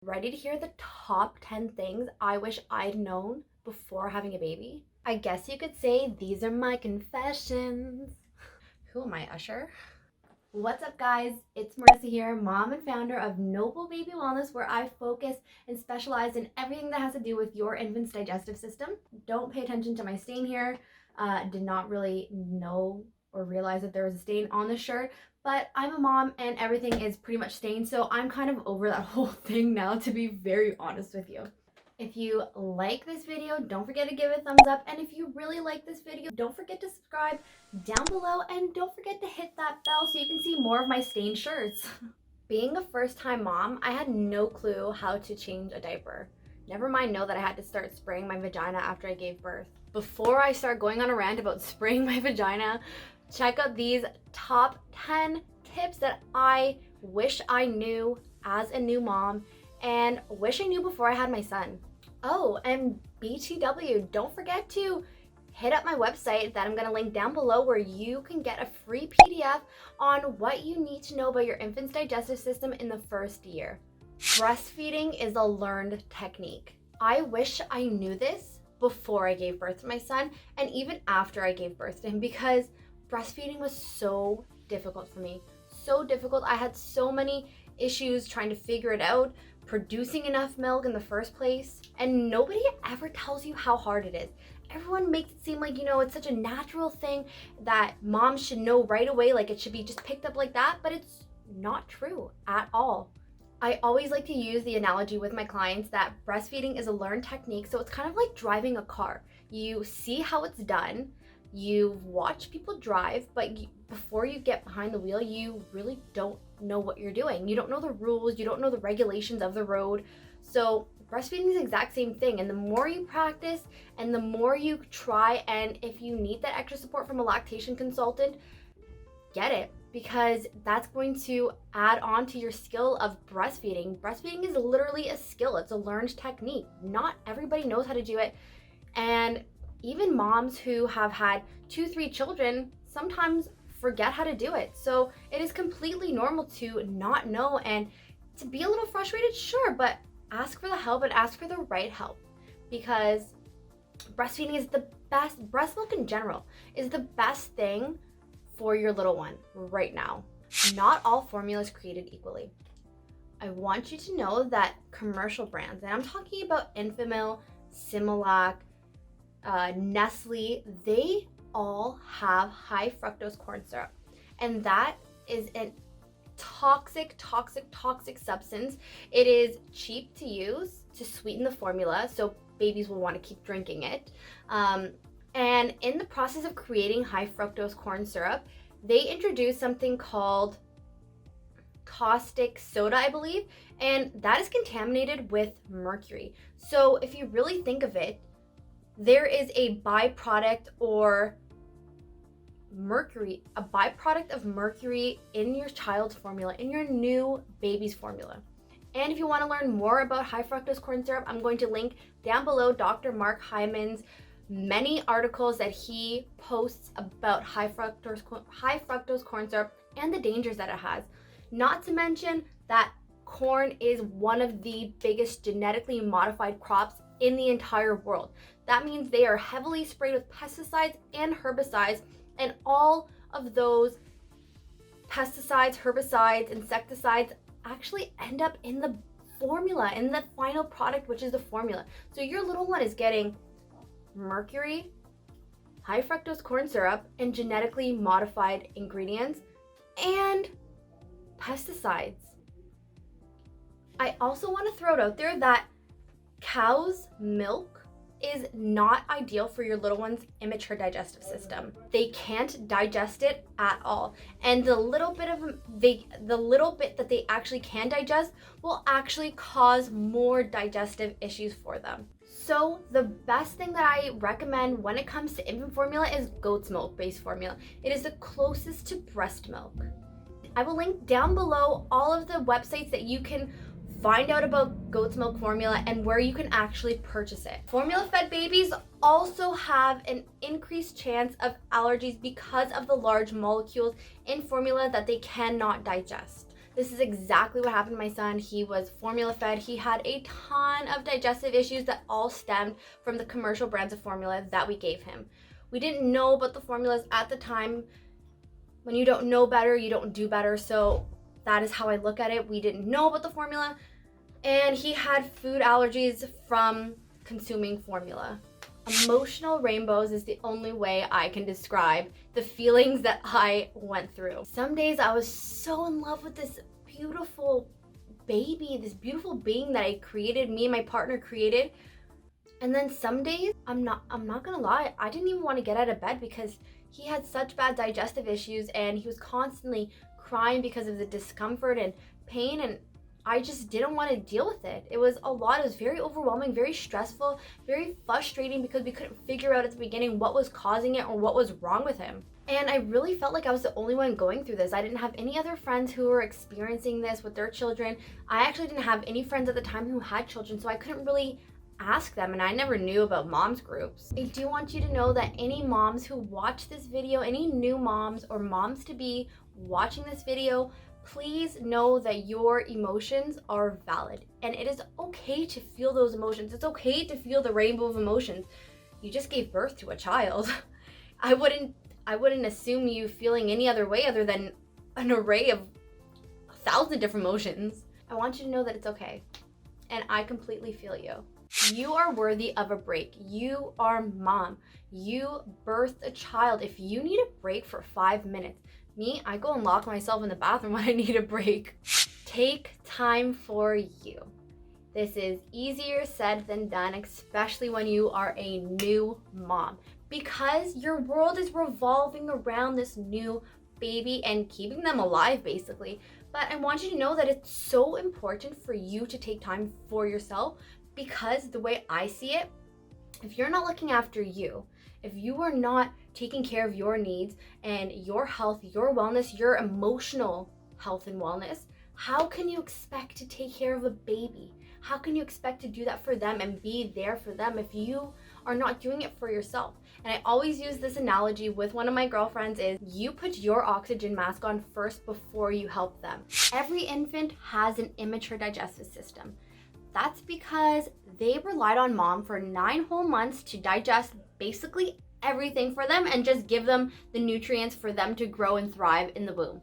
Ready to hear the top 10 things I wish I'd known before having a baby? I guess you could say these are my confessions. Who am I, Usher? What's up, guys? It's Marissa here, mom and founder of Noble Baby Wellness, where I focus and specialize in everything that has to do with your infant's digestive system. Don't pay attention to my stain here. Did not really know or realize that there was a stain on the shirt, but I'm a mom and everything is pretty much stained, so I'm kind of over that whole thing now, to be very honest with you. If you like this video, don't forget to give it a thumbs up. And if you really like this video, don't forget to subscribe down below. And don't forget to hit that bell so you can see more of my stained shirts. Being a first-time mom, I had no clue how to change a diaper. Never mind know that I had to start spraying my vagina after I gave birth. Before I start going on a rant about spraying my vagina, check out these top 10 tips that I wish I knew as a new mom and wish I knew before I had my son. Oh, and BTW, don't forget to hit up my website that I'm going to link down below, where you can get a free PDF on what you need to know about your infant's digestive system in the first year. Breastfeeding is a learned technique. I wish I knew this before I gave birth to my son and even after I gave birth to him, because breastfeeding was so difficult for me. So difficult. I had so many issues trying to figure it out, producing enough milk in the first place, and nobody ever tells you how hard it is. Everyone makes it seem like, it's such a natural thing that moms should know right away, like it should be just picked up like that, but it's not true at all. I always like to use the analogy with my clients that breastfeeding is a learned technique, so it's kind of like driving a car. You see how it's done, you watch people drive, but before you get behind the wheel, you really don't know what you're doing. You don't know the rules, you don't know the regulations of the road. So breastfeeding is the exact same thing, and the more you practice and the more you try, and if you need that extra support from a lactation consultant, get it, because that's going to add on to your skill of breastfeeding. Breastfeeding is literally a skill. It's a learned technique. Not everybody knows how to do it, and even moms who have had 2-3 children sometimes forget how to do it. So it is completely normal to not know and to be a little frustrated, sure, but ask for the help and ask for the right help, because breastfeeding is the best. Breast milk in general is the best thing for your little one right now. Not all formula is created equally. I want you to know that commercial brands, and I'm talking about Enfamil, Similac, Nestle, they all have high fructose corn syrup, and that is a toxic substance. It is cheap to use to sweeten the formula, so babies will want to keep drinking it. And in the process of creating high fructose corn syrup, they introduced something called caustic soda, I believe, and that is contaminated with mercury. So if you really think of it, there is a byproduct of mercury in your child's formula, in your new baby's formula. And if you want to learn more about high fructose corn syrup, I'm going to link down below Dr. Mark Hyman's many articles that he posts about high fructose corn syrup and the dangers that it has. Not to mention that corn is one of the biggest genetically modified crops in the entire world. That means they are heavily sprayed with pesticides and herbicides, and all of those pesticides, herbicides, insecticides actually end up in the formula, in the final product, which is the formula. So your little one is getting mercury, high fructose corn syrup, and genetically modified ingredients, and pesticides. I also want to throw it out there that cow's milk is not ideal for your little one's immature digestive system. They can't digest it at all, and the little bit that they actually can digest will actually cause more digestive issues for them. So the best thing that I recommend when it comes to infant formula is goat's milk based formula. It is the closest to breast milk. I will link down below all of the websites that you can find out about goat's milk formula and where you can actually purchase it. Formula-fed babies also have an increased chance of allergies because of the large molecules in formula that they cannot digest. This is exactly what happened to my son. He was formula fed. He had a ton of digestive issues that all stemmed from the commercial brands of formula that we gave him. We didn't know about the formulas at the time. When you don't know better, you don't do better. So that is how I look at it. We didn't know about the formula, and he had food allergies from consuming formula. Emotional rainbows is the only way I can describe the feelings that I went through. Some days I was so in love with this beautiful baby, this beautiful being that I created, me and my partner created. And then some days, I'm not gonna lie, I didn't even want to get out of bed because he had such bad digestive issues and he was constantly crying because of the discomfort and pain, and I just didn't want to deal with it. It was a lot. It was very overwhelming, very stressful, very frustrating because we couldn't figure out at the beginning what was causing it or what was wrong with him. And I really felt like I was the only one going through this. I didn't have any other friends who were experiencing this with their children. I actually didn't have any friends at the time who had children, so I couldn't really ask them, and I never knew about moms groups. I do want you to know that any moms who watch this video, any new moms or moms to be watching this video, please know that your emotions are valid, and it is okay to feel those emotions. It's okay to feel the rainbow of emotions. You just gave birth to a child. I wouldn't assume you feeling any other way other than an array of 1,000 different emotions. I want you to know that it's okay, and I completely feel you. You are worthy of a break. You are mom. You birthed a child. If you need a break for 5 minutes, me, I go and lock myself in the bathroom when I need a break. Take time for you. This is easier said than done, especially when you are a new mom, because your world is revolving around this new baby and keeping them alive, basically. But I want you to know that it's so important for you to take time for yourself, because the way I see it, if you're not looking after you, if you are not taking care of your needs and your health, your wellness, your emotional health and wellness, how can you expect to take care of a baby? How can you expect to do that for them and be there for them if you are not doing it for yourself? And I always use this analogy with one of my girlfriends is you put your oxygen mask on first before you help them. Every infant has an immature digestive system. That's because they relied on mom for 9 whole months to digest basically everything for them and just give them the nutrients for them to grow and thrive in the womb.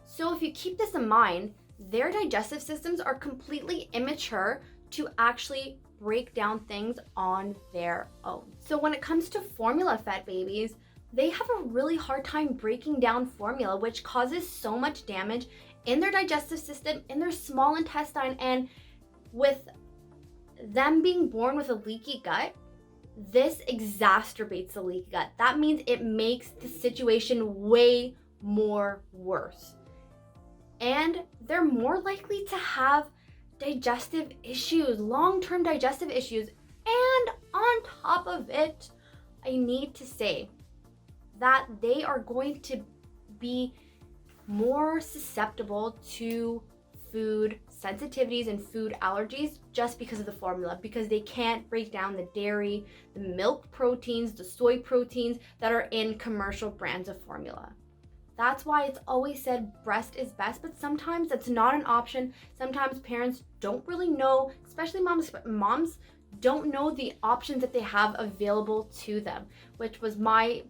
So if you keep this in mind, their digestive systems are completely immature to actually break down things on their own. So when it comes to formula-fed babies, they have a really hard time breaking down formula, which causes so much damage in their digestive system, in their small intestine, and with them being born with a leaky gut, this exacerbates the leaky gut. That means it makes the situation way more worse. And they're more likely to have digestive issues, long-term digestive issues. And on top of it, I need to say that they are going to be more susceptible to food sensitivities and food allergies just because of the formula, because they can't break down the dairy, the milk proteins, the soy proteins that are in commercial brands of formula. That's why it's always said breast is best, but sometimes that's not an option. Sometimes parents don't really know, especially moms don't know the options that they have available to them, which was my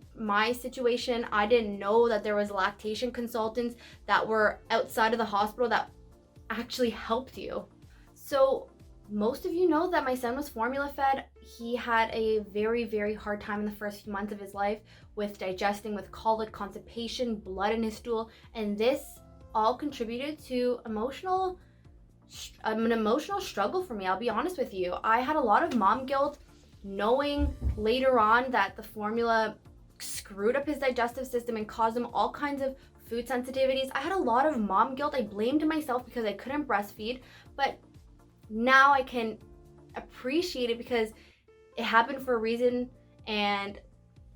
situation. I didn't know that there was lactation consultants that were outside of the hospital that actually helped you. So most of you know that my son was formula fed. He had a very, very hard time in the first few months of his life with digesting, with colic, constipation, blood in his stool, and this all contributed to an emotional struggle for me. I'll be honest with you. I had a lot of mom guilt, knowing later on that the formula screwed up his digestive system and caused him all kinds of food sensitivities. I had a lot of mom guilt. I blamed myself because I couldn't breastfeed, but now I can appreciate it because it happened for a reason, and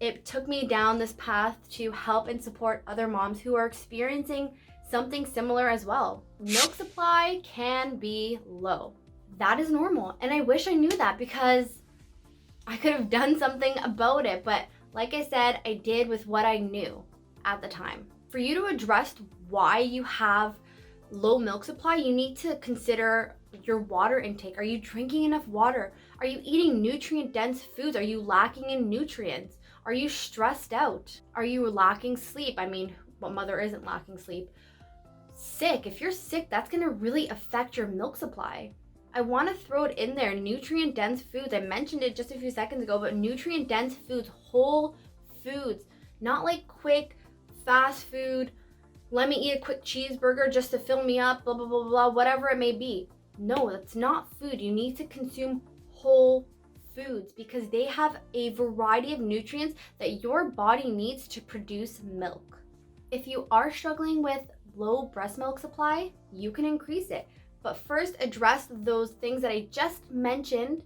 it took me down this path to help and support other moms who are experiencing something similar as well. Milk supply can be low. That is normal, and I wish I knew that because I could have done something about it, but like I said, I did with what I knew at the time. For you to address why you have low milk supply, you need to consider your water intake. Are you drinking enough water? Are you eating nutrient-dense foods? Are you lacking in nutrients? Are you stressed out? Are you lacking sleep? I mean, what mother isn't lacking sleep? Sick. If you're sick, that's going to really affect your milk supply. I want to throw it in there. Nutrient-dense foods. I mentioned it just a few seconds ago, but nutrient-dense foods, whole foods, not like quick, fast food. Let me eat a quick cheeseburger just to fill me up, blah, blah, blah, blah, whatever it may be. No, that's not food. You need to consume whole foods because they have a variety of nutrients that your body needs to produce milk. If you are struggling with low breast milk supply, you can increase it. But first, address those things that I just mentioned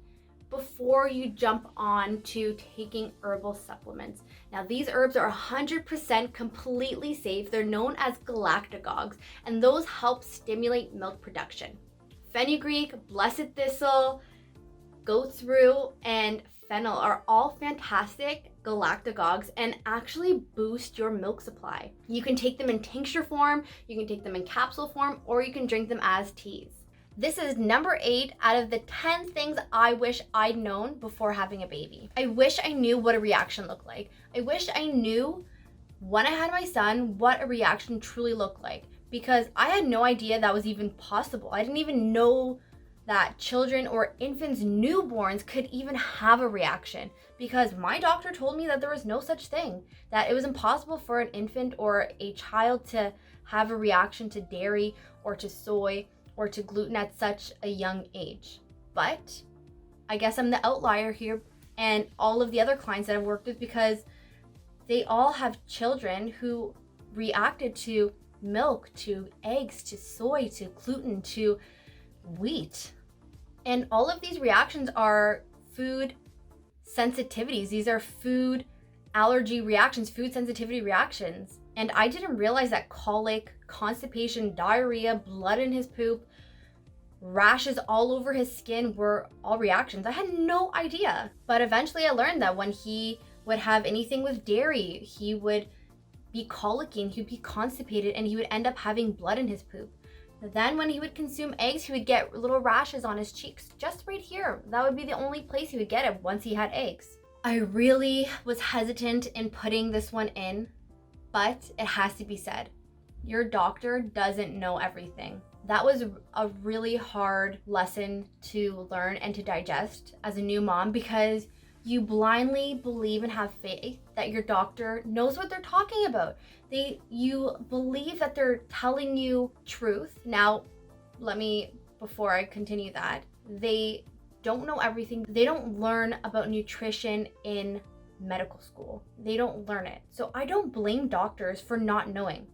before you jump on to taking herbal supplements. Now, these herbs are 100% completely safe. They're known as galactagogues, and those help stimulate milk production. Fenugreek, blessed thistle, goat's root, and fennel are all fantastic galactagogues and actually boost your milk supply. You can take them in tincture form, you can take them in capsule form, or you can drink them as teas. This is number 8 out of the 10 things I wish I'd known before having a baby. I wish I knew what a reaction looked like. I wish I knew when I had my son what a reaction truly looked like, because I had no idea that was even possible. I didn't even know that children or infants, newborns could even have a reaction, because my doctor told me that there was no such thing, that it was impossible for an infant or a child to have a reaction to dairy or to soy or to gluten at such a young age. But I guess I'm the outlier here, and all of the other clients that I've worked with, because they all have children who reacted to milk, to eggs, to soy, to gluten, to wheat. And all of these reactions are food sensitivities. These are food allergy reactions, food sensitivity reactions. And I didn't realize that colic, constipation, diarrhea, blood in his poop, rashes all over his skin were all reactions. I had no idea. But eventually I learned that when he would have anything with dairy, he would be colicking, he would be constipated, and he would end up having blood in his poop. Then when he would consume eggs, he would get little rashes on his cheeks, just right here. That would be the only place he would get it once he had eggs. I really was hesitant in putting this one in, but it has to be said. Your doctor doesn't know everything. That was a really hard lesson to learn and to digest as a new mom, because you blindly believe and have faith that your doctor knows what they're talking about. You believe that they're telling you truth. Now, before I continue that, they don't know everything. They don't learn about nutrition in medical school. They don't learn it. So I don't blame doctors for not knowing.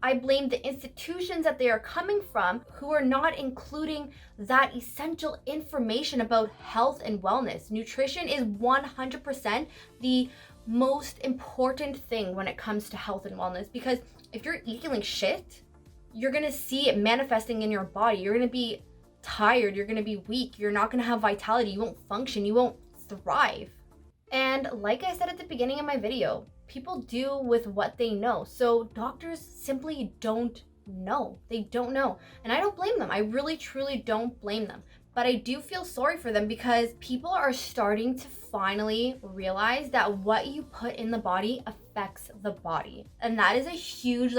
I blame the institutions that they are coming from who are not including that essential information about health and wellness. Nutrition is 100% the most important thing when it comes to health and wellness, because if you're eating like shit, you're gonna see it manifesting in your body. You're gonna be tired, you're gonna be weak, you're not gonna have vitality, you won't function, you won't thrive. And like I said at the beginning of my video, people do with what they know. So doctors simply don't know. They don't know. And I don't blame them. I really, truly don't blame them. But I do feel sorry for them, because people are starting to finally realize that what you put in the body affects the body. And that is a huge,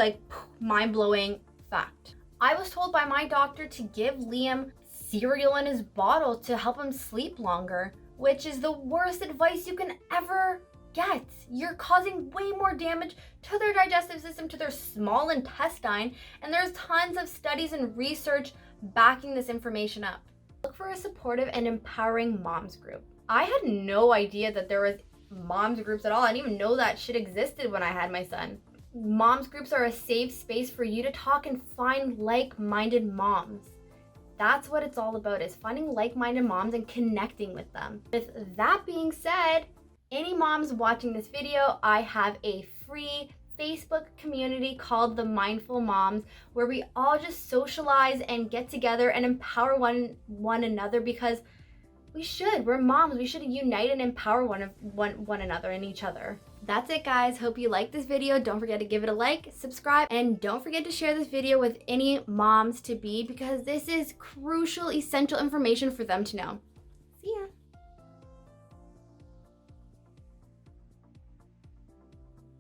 mind-blowing fact. I was told by my doctor to give Liam cereal in his bottle to help him sleep longer, which is the worst advice you can ever get. You're causing way more damage to their digestive system, to their small intestine, and there's tons of studies and research backing this information up. Look for a supportive and empowering moms group. I had no idea that there was moms groups at all. I didn't even know that shit existed when I had my son. Moms groups are a safe space for you to talk and find like-minded moms. That's what it's all about, is finding like-minded moms and connecting with them. With that being said, any moms watching this video, I have a free Facebook community called The Mindful Moms, where we all just socialize and get together and empower one another, because we should. We're moms. We should unite and empower one another and each other. That's it, guys. Hope you liked this video. Don't forget to give it a like, subscribe, and don't forget to share this video with any moms to be, because this is crucial, essential information for them to know.